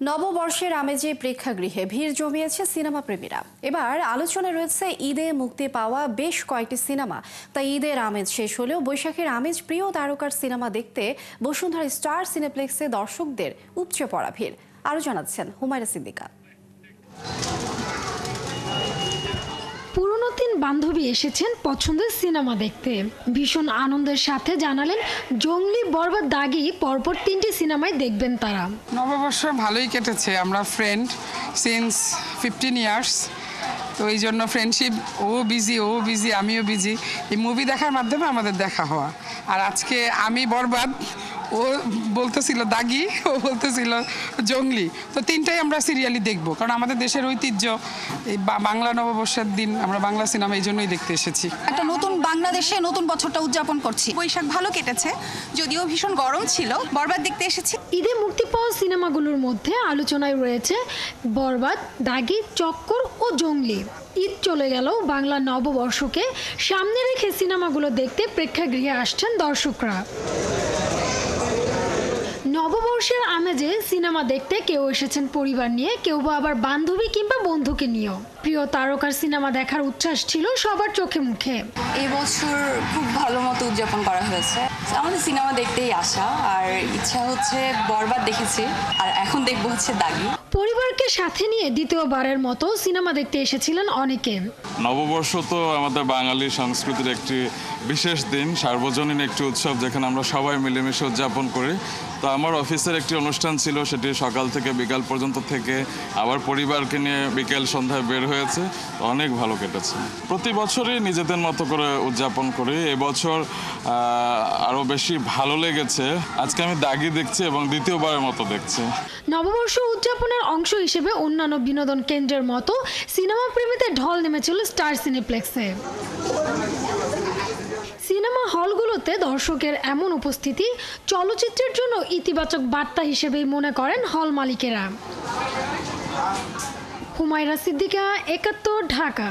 নববর্ষের আমেজে প্রেক্ষাগৃহে ভিড় জমিয়েছে সিনেমা প্রেমীরা। এবার আলোচনায় রয়েছে ঈদে মুক্তি পাওয়া বেশ কয়েকটি সিনেমা। তাই ঈদের আমেজ শেষ হলেও বৈশাখের আমেজ প্রিয় তারকার সিনেমা দেখতে বসুন্ধরা স্টার সিনেপ্লেক্সে দর্শকদের উপচে পড়া ভিড়। আরও জানাচ্ছেন হুমায়রা সিদ্দিকা। পুরনো 3 বান্ধবী এসেছেন পছন্দের সিনেমা দেখতে। ভীষণ আনন্দের সাথে জানালেন জঙ্গলি, বরবাদ, দাগি পরপর 3টি সিনেমায় দেখবেন তারা। নববর্ষ ভালোই কেটেছে। আমরা ফ্রেন্ড সিন্স 15 ইয়ার্স, তো এই জন্য ফ্রেন্ডশিপ, ও বিজি আমিও বিজি। এই মুভি দেখার মাধ্যমে আমাদের দেখা হওয়া। আর আজকে আমি বরবাদ, ও বলতেছিল দাগি, ও বলতেছিল জঙ্গলি, তো 3টাই আমরা সিরিয়ালি দেখবো, কারণ আমাদের দেশের ঐতিহ্য এই বাংলা নববর্ষের দিন আমরা বাংলা সিনেমা এই জন্যই দেখতে এসেছি। একটা নতুন বাংলাদেশে নতুন বছরটা উদযাপন করছি। বৈশাখ ভালো কেটেছে, যদিও ভীষণ গরম ছিল। বরবাদ দেখতে এসেছি। ঈদে মুক্তি পাওয়া সিনেমাগুলোর মধ্যে আলোচনায় রয়েছে বরবাদ, দাগি, চক্কর ও জঙ্গলি। ঈদ চলে গেল, বাংলা নববর্ষকে সামনে রেখে সিনেমাগুলো দেখতে প্রেক্ষাগৃহে আসছেন দর্শকরা। নববর্ষের আমেজে সিনেমা দেখতে কেউ এসেছেন পরিবার নিয়ে, কেউ বা আবার বান্ধবী কিংবা বন্ধুকে নিয়েও। প্রিয় তারকার সিনেমা দেখার উচ্ছ্বাস ছিল সবার চোখে মুখে। এই বছর খুব ভালো মতো উদযাপন করা হয়েছে। আমাদের সিনেমা দেখতেই আসা, আর ইচ্ছা হচ্ছে বরবাদ দেখেছি, আর এখন দেখবো হচ্ছে দাগি। পরিবারকে সাথে নিয়ে দ্বিতীয়বারের মতো সিনেমা দেখতে এসেছিলেন অনেকে। নববর্ষ তো আমাদের বাঙালি সংস্কৃতির একটি বিশেষ দিন, সার্বজনীন একটি উৎসব, যেখানে আমরা সবাই মিলেমিশে উদযাপন করি। তো আমার অফিসের একটি অনুষ্ঠান ছিল, সেটি সকাল থেকে বিকাল পর্যন্ত থেকে আবার পরিবারকে নিয়ে বিকেল সন্ধ্যায় বের হয়েছে। অনেক ভালো কেটেছে। প্রতি বছরই নিজেদের মতো করে উদযাপন করি। এবছর আরও বেশি ভালো লেগেছে। আজকে আমি দাগি দেখছি এবং দ্বিতীয়বারের মতো দেখছি। নববর্ষ উদযাপনের অংশ হিসেবে অন্যান্য বিনোদন কেন্দ্রের মতো সিনেমা প্রেমীদের ঢল নেমেছিল স্টার সিনেপ্লেক্সে। সিনেমা হলগুলোতে দর্শকের এমন উপস্থিতি চলচ্চিত্রের জন্য ইতিবাচক বার্তা হিসেবেই মনে করেন হল মালিকেরা। হুমায়রা সিদ্দিকা, ৭১, ঢাকা।